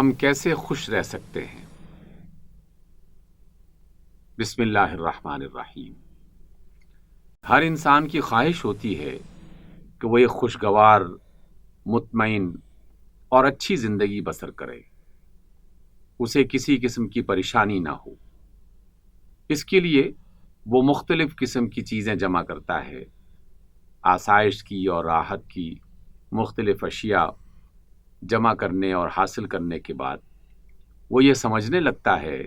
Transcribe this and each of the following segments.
ہم کیسے خوش رہ سکتے ہیں؟ بسم اللہ الرحمن الرحیم۔ ہر انسان کی خواہش ہوتی ہے کہ وہ ایک خوشگوار، مطمئن اور اچھی زندگی بسر کرے، اسے کسی قسم کی پریشانی نہ ہو۔ اس کے لیے وہ مختلف قسم کی چیزیں جمع کرتا ہے، آسائش کی اور راحت کی مختلف اشیاء جمع کرنے اور حاصل کرنے کے بعد وہ یہ سمجھنے لگتا ہے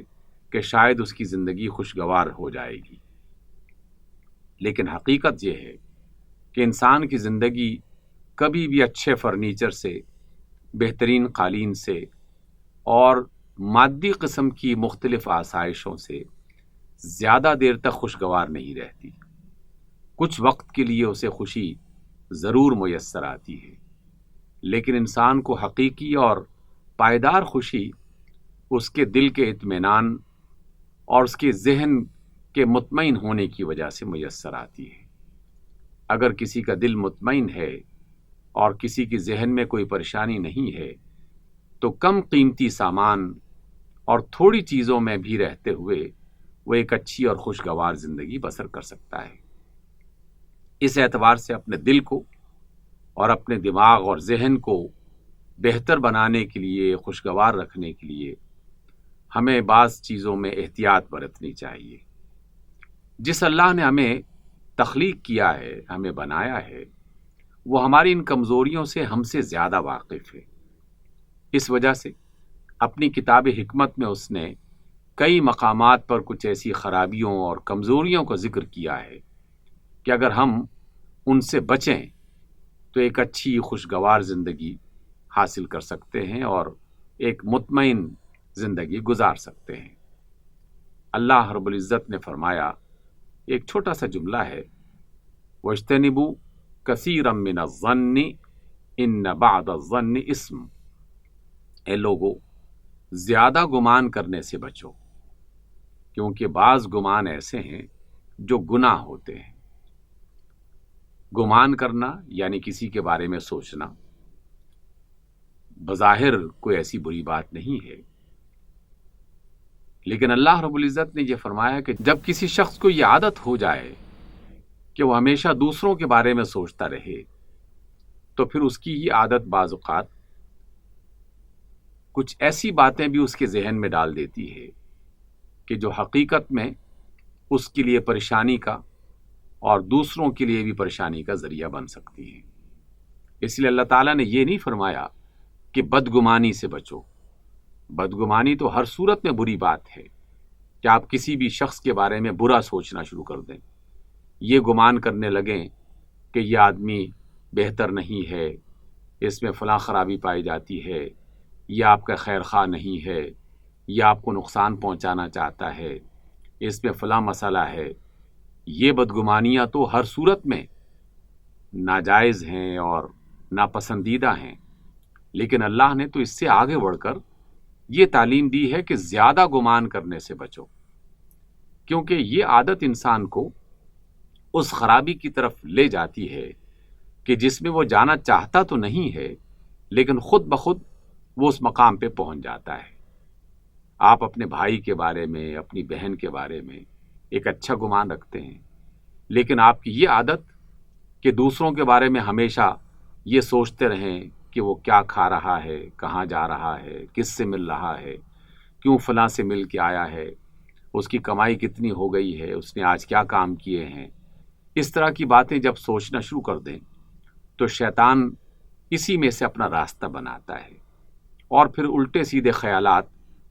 کہ شاید اس کی زندگی خوشگوار ہو جائے گی۔ لیکن حقیقت یہ ہے کہ انسان کی زندگی کبھی بھی اچھے فرنیچر سے، بہترین قالین سے اور مادی قسم کی مختلف آسائشوں سے زیادہ دیر تک خوشگوار نہیں رہتی۔ کچھ وقت کے لیے اسے خوشی ضرور میسر آتی ہے، لیکن انسان کو حقیقی اور پائیدار خوشی اس کے دل کے اطمینان اور اس کے ذہن کے مطمئن ہونے کی وجہ سے میسر آتی ہے۔ اگر کسی کا دل مطمئن ہے اور کسی کی ذہن میں کوئی پریشانی نہیں ہے تو کم قیمتی سامان اور تھوڑی چیزوں میں بھی رہتے ہوئے وہ ایک اچھی اور خوشگوار زندگی بسر کر سکتا ہے۔ اس اعتبار سے اپنے دل کو اور اپنے دماغ اور ذہن کو بہتر بنانے کے لیے، خوشگوار رکھنے کے لیے ہمیں بعض چیزوں میں احتیاط برتنی چاہیے۔ جس اللہ نے ہمیں تخلیق کیا ہے، ہمیں بنایا ہے، وہ ہماری ان کمزوریوں سے ہم سے زیادہ واقف ہے۔ اس وجہ سے اپنی کتاب حکمت میں اس نے کئی مقامات پر کچھ ایسی خرابیوں اور کمزوریوں کا ذکر کیا ہے کہ اگر ہم ان سے بچیں تو ایک اچھی خوشگوار زندگی حاصل کر سکتے ہیں اور ایک مطمئن زندگی گزار سکتے ہیں۔ اللہ رب العزت نے فرمایا، ایک چھوٹا سا جملہ ہے، وَاجْتَنِبُوا كَثِيرًا مِّنَ الظَّنِّ إِنَّ بَعْضَ الظَّنِّ اسم۔ اے لوگو، زیادہ گمان کرنے سے بچو، کیونکہ بعض گمان ایسے ہیں جو گناہ ہوتے ہیں۔ گمان کرنا یعنی کسی کے بارے میں سوچنا بظاہر کوئی ایسی بری بات نہیں ہے، لیکن اللہ رب العزت نے یہ فرمایا کہ جب کسی شخص کو یہ عادت ہو جائے کہ وہ ہمیشہ دوسروں کے بارے میں سوچتا رہے تو پھر اس کی یہ عادت بعض اوقات کچھ ایسی باتیں بھی اس کے ذہن میں ڈال دیتی ہے کہ جو حقیقت میں اس کے لیے پریشانی کا اور دوسروں کے لیے بھی پریشانی کا ذریعہ بن سکتی ہے۔ اس لیے اللہ تعالیٰ نے یہ نہیں فرمایا کہ بدگمانی سے بچو۔ بدگمانی تو ہر صورت میں بری بات ہے کہ آپ کسی بھی شخص کے بارے میں برا سوچنا شروع کر دیں، یہ گمان کرنے لگیں کہ یہ آدمی بہتر نہیں ہے، اس میں فلاں خرابی پائی جاتی ہے، یہ آپ کا خیر خواہ نہیں ہے، یہ آپ کو نقصان پہنچانا چاہتا ہے، اس میں فلاں مسئلہ ہے۔ یہ بدگمانیاں تو ہر صورت میں ناجائز ہیں اور ناپسندیدہ ہیں، لیکن اللہ نے تو اس سے آگے بڑھ کر یہ تعلیم دی ہے کہ زیادہ گمان کرنے سے بچو، کیونکہ یہ عادت انسان کو اس خرابی کی طرف لے جاتی ہے کہ جس میں وہ جانا چاہتا تو نہیں ہے، لیکن خود بخود وہ اس مقام پہ پہنچ جاتا ہے۔ آپ اپنے بھائی کے بارے میں، اپنی بہن کے بارے میں ایک اچھا گمان رکھتے ہیں، لیکن آپ کی یہ عادت کہ دوسروں کے بارے میں ہمیشہ یہ سوچتے رہیں کہ وہ کیا کھا رہا ہے، کہاں جا رہا ہے، کس سے مل رہا ہے، کیوں فلاں سے مل کے آیا ہے، اس کی کمائی کتنی ہو گئی ہے، اس نے آج کیا کام کیے ہیں، اس طرح کی باتیں جب سوچنا شروع کر دیں تو شیطان اسی میں سے اپنا راستہ بناتا ہے اور پھر الٹے سیدھے خیالات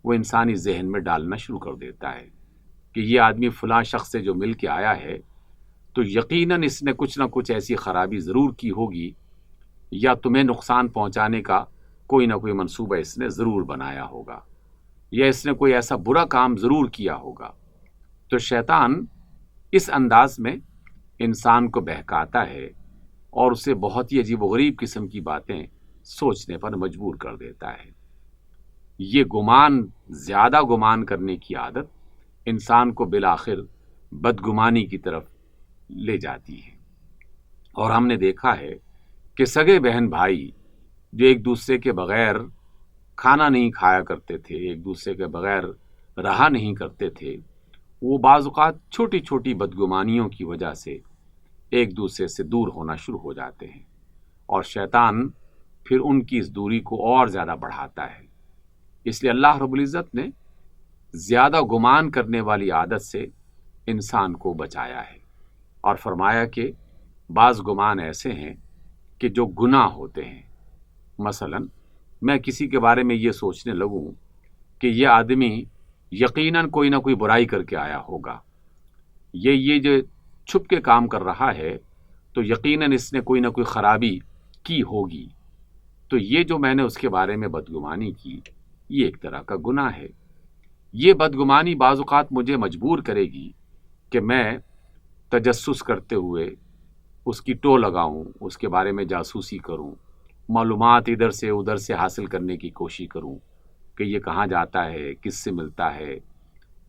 وہ انسانی ذہن میں ڈالنا شروع کر دیتا ہے کہ یہ آدمی فلاں شخص سے جو مل کے آیا ہے تو یقیناً اس نے کچھ نہ کچھ ایسی خرابی ضرور کی ہوگی، یا تمہیں نقصان پہنچانے کا کوئی نہ کوئی منصوبہ اس نے ضرور بنایا ہوگا، یا اس نے کوئی ایسا برا کام ضرور کیا ہوگا۔ تو شیطان اس انداز میں انسان کو بہکاتا ہے اور اسے بہت ہی عجیب و غریب قسم کی باتیں سوچنے پر مجبور کر دیتا ہے۔ یہ زیادہ گمان کرنے کی عادت انسان کو بالآخر بدگمانی کی طرف لے جاتی ہے، اور ہم نے دیکھا ہے کہ سگے بہن بھائی جو ایک دوسرے کے بغیر کھانا نہیں کھایا کرتے تھے، ایک دوسرے کے بغیر رہا نہیں کرتے تھے، وہ بعض اوقات چھوٹی چھوٹی بدگمانیوں کی وجہ سے ایک دوسرے سے دور ہونا شروع ہو جاتے ہیں، اور شیطان پھر ان کی اس دوری کو اور زیادہ بڑھاتا ہے۔ اس لیے اللہ رب العزت نے زیادہ گمان کرنے والی عادت سے انسان کو بچایا ہے، اور فرمایا کہ بعض گمان ایسے ہیں کہ جو گناہ ہوتے ہیں۔ مثلا میں کسی کے بارے میں یہ سوچنے لگوں کہ یہ آدمی یقیناً کوئی نہ کوئی برائی کر کے آیا ہوگا، یہ جو چھپ کے کام کر رہا ہے تو یقیناً اس نے کوئی نہ کوئی خرابی کی ہوگی، تو یہ جو میں نے اس کے بارے میں بدگمانی کی، یہ ایک طرح کا گناہ ہے۔ یہ بدگمانی بعض اوقات مجھے مجبور کرے گی کہ میں تجسس کرتے ہوئے اس کی ٹو لگاؤں، اس کے بارے میں جاسوسی کروں، معلومات ادھر سے ادھر سے حاصل کرنے کی کوشش کروں کہ یہ کہاں جاتا ہے، کس سے ملتا ہے،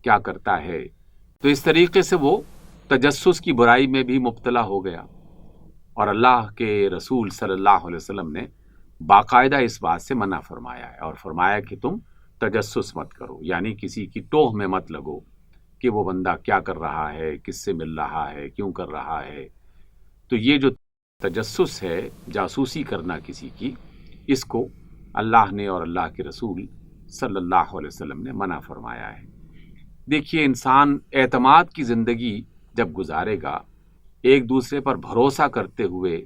کیا کرتا ہے۔ تو اس طریقے سے وہ تجسس کی برائی میں بھی مبتلا ہو گیا، اور اللہ کے رسول صلی اللہ علیہ وسلم نے باقاعدہ اس بات سے منع فرمایا ہے، اور فرمایا کہ تم تجسس مت کرو، یعنی کسی کی ٹوہ میں مت لگو کہ وہ بندہ کیا کر رہا ہے، کس سے مل رہا ہے، کیوں کر رہا ہے۔ تو یہ جو تجسس ہے، جاسوسی کرنا کسی کی، اس کو اللہ نے اور اللہ کے رسول صلی اللہ علیہ وسلم نے منع فرمایا ہے۔ دیکھیے، انسان اعتماد کی زندگی جب گزارے گا، ایک دوسرے پر بھروسہ کرتے ہوئے،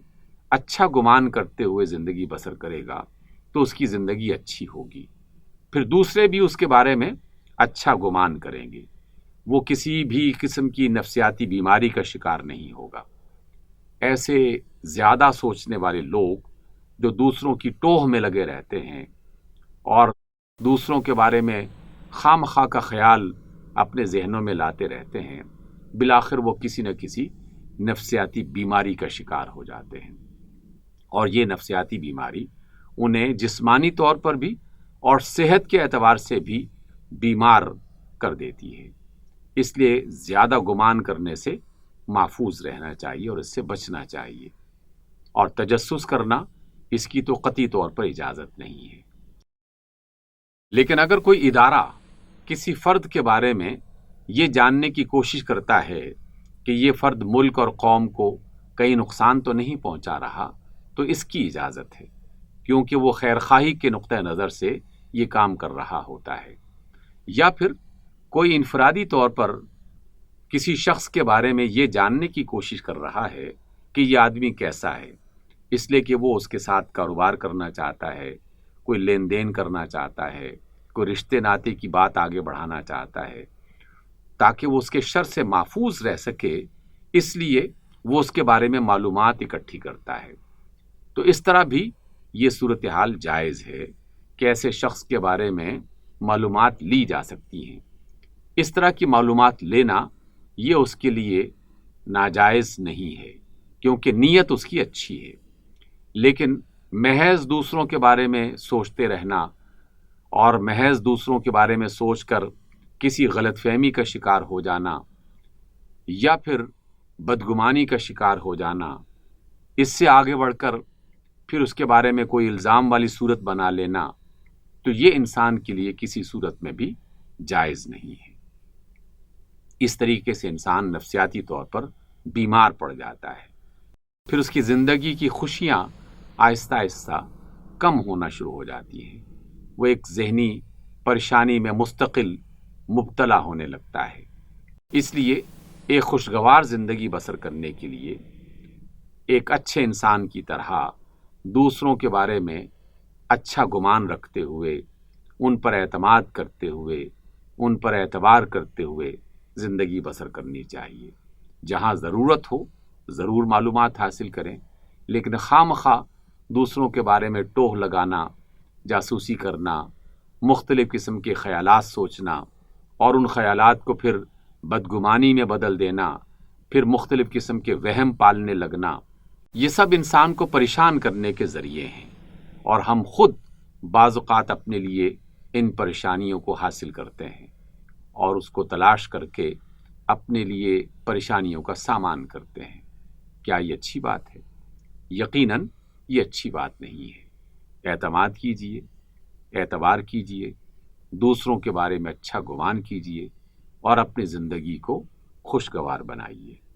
اچھا گمان کرتے ہوئے زندگی بسر کرے گا تو اس کی زندگی اچھی ہوگی، پھر دوسرے بھی اس کے بارے میں اچھا گمان کریں گے، وہ کسی بھی قسم کی نفسیاتی بیماری کا شکار نہیں ہوگا۔ ایسے زیادہ سوچنے والے لوگ جو دوسروں کی ٹوہ میں لگے رہتے ہیں اور دوسروں کے بارے میں خام خواہ کا خیال اپنے ذہنوں میں لاتے رہتے ہیں، بالآخر وہ کسی نہ کسی نفسیاتی بیماری کا شکار ہو جاتے ہیں، اور یہ نفسیاتی بیماری انہیں جسمانی طور پر بھی اور صحت کے اعتبار سے بھی بیمار کر دیتی ہے۔ اس لیے زیادہ گمان کرنے سے محفوظ رہنا چاہیے اور اس سے بچنا چاہیے، اور تجسس کرنا اس کی تو قطعی طور پر اجازت نہیں ہے۔ لیکن اگر کوئی ادارہ کسی فرد کے بارے میں یہ جاننے کی کوشش کرتا ہے کہ یہ فرد ملک اور قوم کو کئی نقصان تو نہیں پہنچا رہا، تو اس کی اجازت ہے، کیونکہ وہ خیرخواہی کے نقطہ نظر سے یہ کام کر رہا ہوتا ہے۔ یا پھر کوئی انفرادی طور پر کسی شخص کے بارے میں یہ جاننے کی کوشش کر رہا ہے کہ یہ آدمی کیسا ہے، اس لیے کہ وہ اس کے ساتھ کاروبار کرنا چاہتا ہے، کوئی لین دین کرنا چاہتا ہے، کوئی رشتے ناطے کی بات آگے بڑھانا چاہتا ہے، تاکہ وہ اس کے شر سے محفوظ رہ سکے، اس لیے وہ اس کے بارے میں معلومات اکٹھی کرتا ہے۔ تو اس طرح بھی یہ صورتحال جائز ہے کہ ایسے شخص کے بارے میں معلومات لی جا سکتی ہیں۔ اس طرح کی معلومات لینا یہ اس کے لیے ناجائز نہیں ہے، کیونکہ نیت اس کی اچھی ہے، لیکن محض دوسروں کے بارے میں سوچتے رہنا اور محض دوسروں کے بارے میں سوچ کر کسی غلط فہمی کا شکار ہو جانا یا پھر بدگمانی کا شکار ہو جانا، اس سے آگے بڑھ کر پھر اس کے بارے میں کوئی الزام والی صورت بنا لینا، تو یہ انسان کے لیے کسی صورت میں بھی جائز نہیں ہے۔ اس طریقے سے انسان نفسیاتی طور پر بیمار پڑ جاتا ہے، پھر اس کی زندگی کی خوشیاں آہستہ آہستہ کم ہونا شروع ہو جاتی ہیں، وہ ایک ذہنی پریشانی میں مستقل مبتلا ہونے لگتا ہے۔ اس لیے ایک خوشگوار زندگی بسر کرنے کے لیے ایک اچھے انسان کی طرح دوسروں کے بارے میں اچھا گمان رکھتے ہوئے، ان پر اعتماد کرتے ہوئے، ان پر اعتبار کرتے ہوئے زندگی بسر کرنی چاہیے۔ جہاں ضرورت ہو ضرور معلومات حاصل کریں، لیکن خواہ مخواہ دوسروں کے بارے میں ٹوہ لگانا، جاسوسی کرنا، مختلف قسم کے خیالات سوچنا اور ان خیالات کو پھر بدگمانی میں بدل دینا، پھر مختلف قسم کے وہم پالنے لگنا، یہ سب انسان کو پریشان کرنے کے ذریعے ہیں، اور ہم خود بعض اوقات اپنے لیے ان پریشانیوں کو حاصل کرتے ہیں اور اس کو تلاش کر کے اپنے لیے پریشانیوں کا سامان کرتے ہیں۔ کیا یہ اچھی بات ہے؟ یقیناً یہ اچھی بات نہیں ہے۔ اعتماد کیجیے، اعتبار کیجیے، دوسروں کے بارے میں اچھا گمان کیجیے اور اپنی زندگی کو خوشگوار بنائیے۔